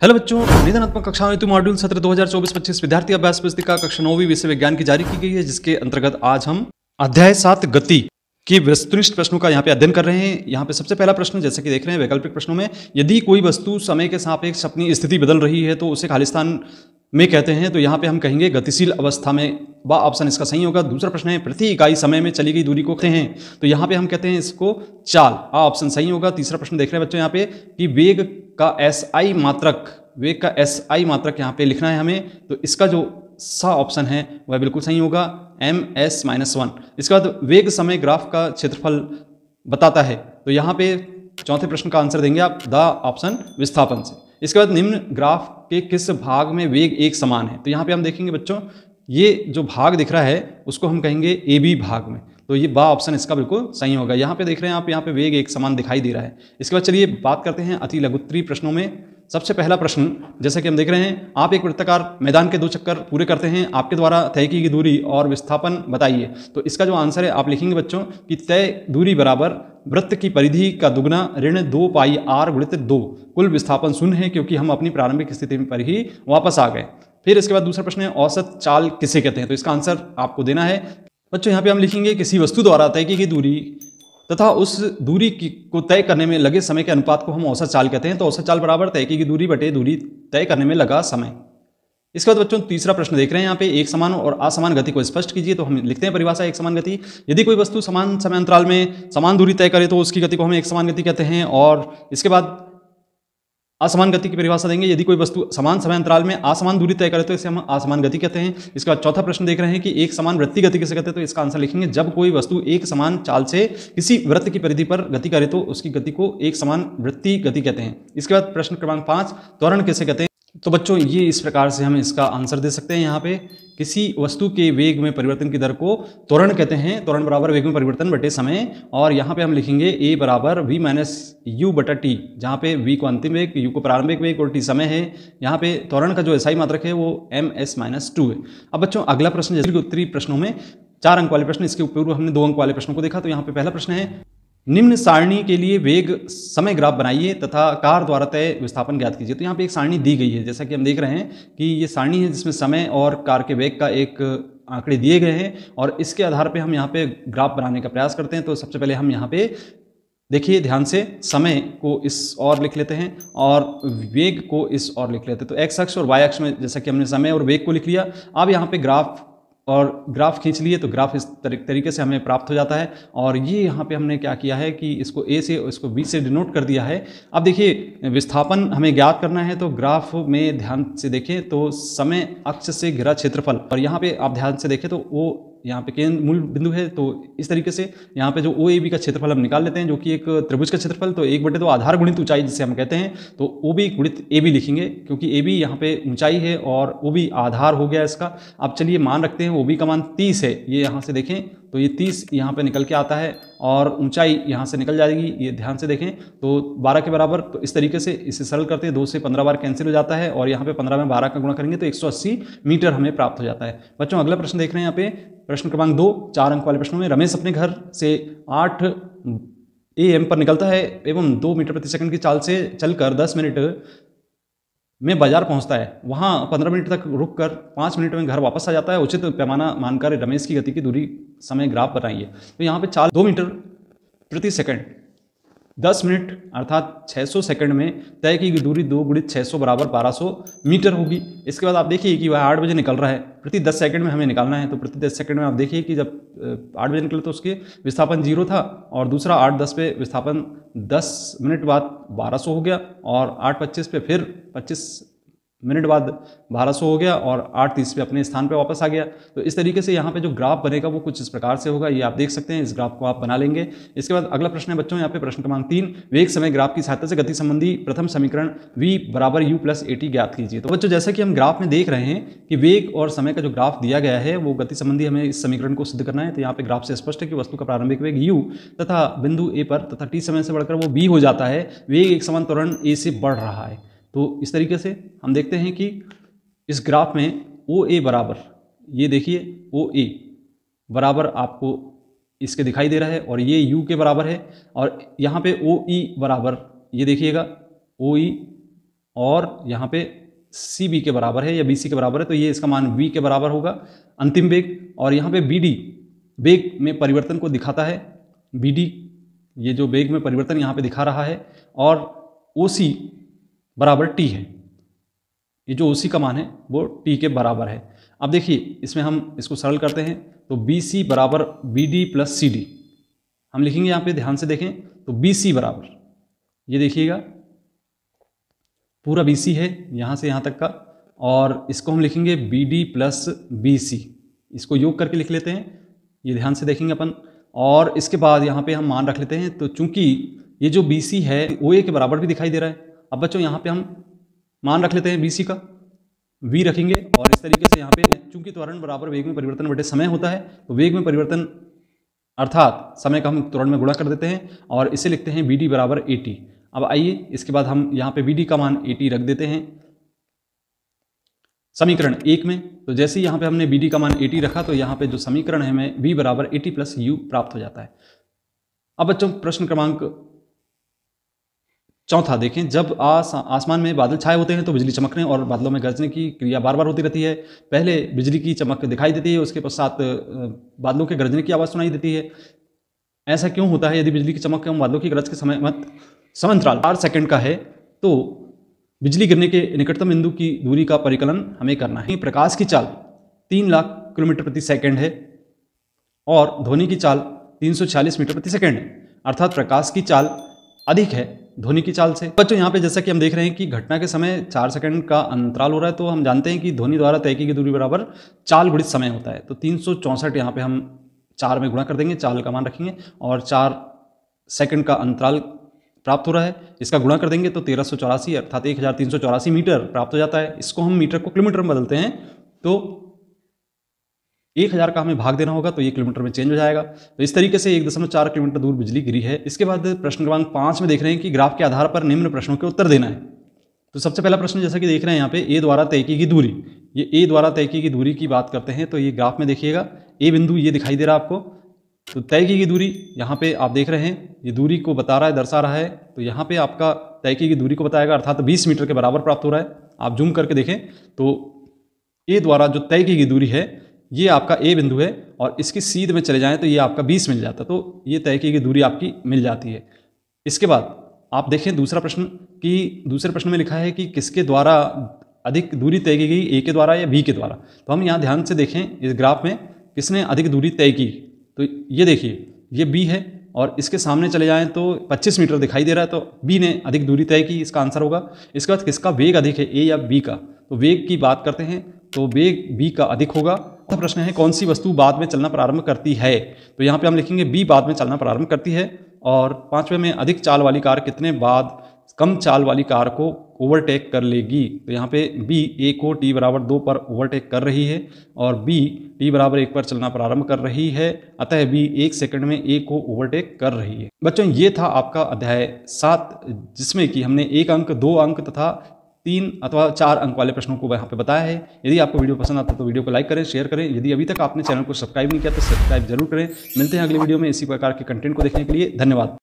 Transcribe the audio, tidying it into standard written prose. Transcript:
Hello बच्चों, निदानात्मक कक्षा में मॉड्यूल सत्र 2024-25 विद्यार्थी अभ्यास पुस्तिका कक्षा 9वीं विषय विज्ञान की जारी की गई है, जिसके अंतर्गत आज हम अध्याय 7 गति के वस्तुनिष्ठ प्रश्नों का यहाँ पे अध्ययन कर रहे हैं। यहाँ पे सबसे पहला प्रश्न, जैसे कि देख रहे हैं वैकल्पिक प्रश्नों में, यदि कोई वस्तु समय के सापेक्ष अपनी स्थिति बदल रही है तो उसे खाली स्थान में कहते हैं। तो यहाँ पे हम कहेंगे गतिशील अवस्था में, बा ऑप्शन इसका सही होगा। दूसरा प्रश्न है प्रति इकाई समय में चली गई दूरी को कहते हैं, तो यहाँ पे हम कहते हैं इसको चाल, आ ऑप्शन सही होगा। तीसरा प्रश्न देख रहे हैं बच्चों यहाँ पे कि वेग का SI मात्रक यहाँ पे लिखना है हमें, तो इसका जो सा ऑप्शन है वह बिल्कुल सही होगा, ms-1। इसके बाद वेग समय ग्राफ का क्षेत्रफल बताता है, तो यहाँ पे चौथे प्रश्न का आंसर देंगे आप द ऑप्शन विस्थापन से। इसके बाद निम्न ग्राफ के किस भाग में वेग एक समान है, तो यहाँ पे हम देखेंगे बच्चों ये जो भाग दिख रहा है उसको हम कहेंगे AB भाग में, तो ये बा ऑप्शन इसका बिल्कुल सही होगा। यहाँ पे देख रहे हैं आप, यहाँ पे वेग एक समान दिखाई दे रहा है। इसके बाद चलिए बात करते हैं अति लघुत्तरीय प्रश्नों में। सबसे पहला प्रश्न, जैसा कि हम देख रहे हैं, आप एक वृत्ताकार मैदान के 2 चक्कर पूरे करते हैं, आपके द्वारा तय की गई दूरी और विस्थापन बताइए। तो इसका जो आंसर है आप लिखेंगे बच्चों कि तय दूरी बराबर वृत्त की परिधि का दुगना ऋण 2 पाई r गुणित 2, कुल विस्थापन 0 है क्योंकि हम अपनी प्रारंभिक स्थिति पर ही वापस आ गए। फिर इसके बाद दूसरा प्रश्न है औसत चाल किसे कहते हैं, तो इसका आंसर आपको देना है बच्चों। यहाँ पे हम लिखेंगे किसी वस्तु द्वारा तय की गई दूरी तथा उस दूरी को तय करने में लगे समय के अनुपात को हम औसत चाल कहते हैं। तो औसत चाल बराबर तय की गई दूरी बटे दूरी तय करने में लगा समय। इसके बाद बच्चों तीसरा प्रश्न देख रहे हैं यहाँ पे, एक समान और असमान गति को स्पष्ट कीजिए। तो हम लिखते हैं परिभाषा एक समान गति, यदि कोई वस्तु समान समय अंतराल में समान दूरी तय करे तो उसकी गति को हम एक समान गति कहते हैं। और इसके बाद असमान गति की परिभाषा देंगे, यदि कोई वस्तु समान समय अंतराल में असमान दूरी तय करे तो इसे हम असमान गति कहते हैं। इसके बाद चौथा प्रश्न देख रहे हैं कि एक समान वृत्तीय गति किसे कहते हैं, तो इसका आंसर लिखेंगे जब कोई वस्तु एक समान चाल से किसी वृत्त की परिधि पर गति करे तो उसकी गति को एक समान वृत्तीय गति कहते हैं। इसके बाद प्रश्न क्रमांक 5, त्वरण किसे कहते हैं। तो बच्चों ये इस प्रकार से हम इसका आंसर दे सकते हैं। यहाँ पे किसी वस्तु के वेग में परिवर्तन की दर को त्वरण कहते हैं। त्वरण बराबर वेग में परिवर्तन बटे समय, और यहाँ पे हम लिखेंगे a बराबर v माइनस u बटा टी, जहाँ पे v को अंतिम वेग, u को प्रारंभिक वेग और t समय है। यहाँ पे त्वरण का जो SI मात्रक है वो ms-2 है। अब बच्चों अगला प्रश्न, जैसे उत्तरी प्रश्नों में 4 अंक वाले प्रश्न, इसके पूर्व हमने 2 अंक वाले प्रश्नों को देखा। तो यहाँ पे पहला प्रश्न है, निम्न सारणी के लिए वेग समय ग्राफ बनाइए तथा कार द्वारा तय विस्थापन ज्ञात कीजिए। तो यहाँ पे एक सारणी दी गई है, जैसा कि हम देख रहे हैं कि ये सारणी है जिसमें समय और कार के वेग का एक आंकड़े दिए गए हैं, और इसके आधार पे हम यहाँ पे ग्राफ बनाने का प्रयास करते हैं। तो सबसे पहले हम यहाँ पे देखिए ध्यान से, समय को इस ओर लिख लेते हैं और वेग को इस ओर लिख लेते हैं। तो x अक्ष और y अक्ष में जैसा कि हमने समय और वेग को लिख लिया, अब यहाँ पे ग्राफ खींच लिए, तो ग्राफ इस तरीके से हमें प्राप्त हो जाता है। और ये यहाँ पे हमने क्या किया है कि इसको A से और इसको B से डिनोट कर दिया है। अब देखिए विस्थापन हमें ज्ञात करना है, तो ग्राफ में ध्यान से देखें तो समय अक्ष से घिरा क्षेत्रफल, और यहाँ पे आप ध्यान से देखें तो वो यहाँ पे केंद्र मूल बिंदु है। तो इस तरीके से यहाँ पे जो OAB का क्षेत्रफल हम निकाल लेते हैं, जो कि एक त्रिभुज का क्षेत्रफल, तो 1/2 आधार गुणित ऊंचाई जिसे हम कहते हैं, तो OB गुणित AB लिखेंगे, क्योंकि AB यहाँ पे ऊंचाई है और OB आधार हो गया इसका। अब चलिए मान रखते हैं OB का मान 30 है, ये यहाँ से देखें तो ये 30 यहाँ पे निकल के आता है और ऊंचाई यहाँ से निकल जाएगी, ये ध्यान से देखें तो 12 के बराबर। तो इस तरीके से इसे सरल करते हैं, 2 से 15 बार कैंसिल हो जाता है, और यहाँ पे 15 में 12 का गुणा करेंगे तो 180 मीटर हमें प्राप्त हो जाता है। बच्चों अगला प्रश्न देख रहे हैं यहाँ पे, प्रश्न क्रमांक 2, 4 अंक वाले प्रश्नों में, रमेश अपने घर से 8 AM पर निकलता है एवं 2 मीटर प्रति सेकंड की चाल से चलकर 10 मिनट में बाजार पहुंचता है, वहां 15 मिनट तक रुककर 5 मिनट में घर वापस आ जाता है। उचित पैमाना मानकर रमेश की गति की दूरी समय ग्राफ बनाइए। तो यहाँ पे चाल 2 मीटर प्रति सेकंड 10 मिनट अर्थात 600 सेकंड में तय की गई दूरी 2 गुणित 600 बराबर 1200 मीटर होगी। इसके बाद आप देखिए कि वह 8 बजे निकल रहा है, प्रति 10 सेकंड में हमें निकालना है। तो प्रति 10 सेकंड में आप देखिए कि जब 8 बजे निकले तो उसके विस्थापन 0 था, और दूसरा 8:10 पे विस्थापन 10 मिनट बाद 1200 हो गया, और 8:25 पे फिर 25 मिनट बाद 1200 हो गया, और 8:30 पे अपने स्थान पे वापस आ गया। तो इस तरीके से यहाँ पे जो ग्राफ बनेगा वो कुछ इस प्रकार से होगा, ये आप देख सकते हैं। इस ग्राफ को आप बना लेंगे। इसके बाद अगला प्रश्न है बच्चों यहाँ पे प्रश्न क्रमांक 3, वेग समय ग्राफ की सहायता से गति संबंधी प्रथम समीकरण v बराबर u प्लस at ज्ञात कीजिए। तो बच्चों जैसा कि हम ग्राफ में देख रहे हैं कि वेग और समय का जो ग्राफ दिया गया है वो गति संबंधी हमें इस समीकरण को सिद्ध करना है। तो यहाँ पे ग्राफ से स्पष्ट है कि वस्तु का प्रारंभिक वेग u तथा बिंदु A पर तथा t समय से बढ़कर वो b हो जाता है, वेग एक समान त्वरण A से बढ़ रहा है। तो इस तरीके से हम देखते हैं कि इस ग्राफ में OA बराबर, ये देखिए OA बराबर आपको इसके दिखाई दे रहा है, और ये U के बराबर है, और यहाँ पे OE बराबर, ये देखिएगा OE और यहाँ पे सी बी के बराबर है या बी सी के बराबर है, तो ये इसका मान वी के बराबर होगा अंतिम वेग। और यहाँ पे बी डी वेग में परिवर्तन को दिखाता है, बी डी ये जो वेग में परिवर्तन यहाँ पे दिखा रहा है, और ओ सी बराबर टी है, ये जो ओ सी का मान है वो टी के बराबर है। अब देखिए इसमें हम इसको सरल करते हैं, तो बी सी बराबर B D plus C D हम लिखेंगे। यहाँ पे ध्यान से देखें तो बी सी बराबर, ये देखिएगा पूरा बी सी है यहाँ से यहाँ तक का, और इसको हम लिखेंगे B D plus B C, इसको योग करके लिख लेते हैं, ये ध्यान से देखेंगे अपन। और इसके बाद यहाँ पे हम मान रख लेते हैं, तो चूंकि ये जो बी सी है ओ ए के बराबर भी दिखाई दे रहा है। अब बच्चों यहाँ पे हम मान रख लेते हैं बी सी का, वी रखेंगे, और इस तरीके से यहाँ पे चूंकि त्वरण बराबर वेग में परिवर्तन बटे समय होता है, तो वेग में परिवर्तन अर्थात समय का हम त्वरण में गुणा कर देते हैं और इसे लिखते हैं बी डी बराबर ए टी। अब आइए इसके बाद हम यहाँ पे बी डी का मान ए टी रख देते हैं समीकरण 1 में। तो जैसे ही यहाँ पे हमने बी डी का मान ए टी रखा, तो यहाँ पे जो समीकरण है हमें v बराबर ए टी प्लस यू प्राप्त हो जाता है। अब बच्चों प्रश्न क्रमांक 4 देखें, जब आसमान में बादल छाए होते हैं तो बिजली चमकने और बादलों में गरजने की क्रिया बार बार होती रहती है। पहले बिजली की चमक दिखाई देती है, उसके पश्चात बादलों के गरजने की आवाज़ सुनाई देती है। ऐसा क्यों होता है? यदि बिजली की चमक एवं बादलों की गरज के समयांतराल 4 सेकंड का है, तो बिजली गिरने के निकटतम बिंदु की दूरी का परिकलन हमें करना है। प्रकाश की चाल 3 लाख किलोमीटर प्रति सेकंड है और ध्वनि की चाल 346 मीटर प्रति सेकंड है, अर्थात प्रकाश की चाल अधिक है ध्वनि की चाल से। बच्चों यहाँ पे जैसा कि हम देख रहे हैं कि घटना के समय 4 सेकंड का अंतराल हो रहा है, तो हम जानते हैं कि ध्वनि द्वारा तय की गई दूरी बराबर चाल गुणित समय होता है। तो 364 यहाँ पे हम 4 में गुणा कर देंगे, चाल का मान रखेंगे और 4 सेकंड का अंतराल प्राप्त हो रहा है, इसका गुणा कर देंगे तो 1384 अर्थात 1384 मीटर प्राप्त हो जाता है। इसको हम मीटर को किलोमीटर में बदलते हैं, तो 1000 का हमें भाग देना होगा, तो ये किलोमीटर में चेंज हो जाएगा। तो इस तरीके से 1.4 किलोमीटर दूर बिजली गिरी है। इसके बाद प्रश्न क्रमांक 5 में देख रहे हैं कि ग्राफ के आधार पर निम्न प्रश्नों के उत्तर देना है। तो सबसे पहला प्रश्न जैसा कि देख रहे हैं यहाँ पे ए द्वारा तय की गई दूरी, ये ए द्वारा तय की गई दूरी की बात करते हैं। तो ये ग्राफ में देखिएगा ए बिंदु ये दिखाई दे रहा है आपको, तो तय की गई दूरी यहाँ पे आप देख रहे हैं, ये दूरी को बता रहा है, दर्शा रहा है। तो यहाँ पे आपका तय की गई दूरी को बताएगा, अर्थात 20 मीटर के बराबर प्राप्त हो रहा है। आप जूम करके देखें तो ए द्वारा जो तय की गई दूरी है ये आपका ए बिंदु है, और इसकी सीध में चले जाएं तो ये आपका 20 मिल जाता है, तो ये तय की गई दूरी आपकी मिल जाती है। इसके बाद आप देखें दूसरा प्रश्न, कि दूसरे प्रश्न में लिखा है कि किसके द्वारा अधिक दूरी तय की गई, ए के द्वारा या बी के द्वारा। तो हम यहाँ ध्यान से देखें इस ग्राफ में किसने अधिक दूरी तय की, तो ये देखिए ये बी है, और इसके सामने चले जाएं तो 25 मीटर दिखाई दे रहा है, तो बी ने अधिक दूरी तय की, इसका आंसर होगा। इसके बाद किसका वेग अधिक है, ए या बी का, तो वेग की बात करते हैं तो वेग बी का अधिक होगा। प्रश्न है कौन सी वस्तु बाद में चलना प्रारंभ करती है, तो यहाँ पे हम लिखेंगे बी बाद में चलना प्रारंभ करती है। और 5वें में अधिक चाल वाली कार कितने बाद कम चाल वाली कार को ओवरटेक कर लेगी, तो यहाँ पे बी ए को टी बराबर 2 पर ओवरटेक कर रही है और बी टी बराबर 1 पर चलना प्रारंभ कर रही है, अतः बी 1 सेकंड में ए को ओवरटेक कर रही है। बच्चों ये था आपका अध्याय 7, जिसमें कि हमने 1 अंक 2 अंक तथा 3 अथवा 4 अंक वाले प्रश्नों को यहाँ पे बताया है। यदि आपको वीडियो पसंद आता है तो वीडियो को लाइक करें, शेयर करें। यदि अभी तक आपने चैनल को सब्सक्राइब नहीं किया तो सब्सक्राइब जरूर करें। मिलते हैं अगले वीडियो में इसी प्रकार के कंटेंट को देखने के लिए। धन्यवाद।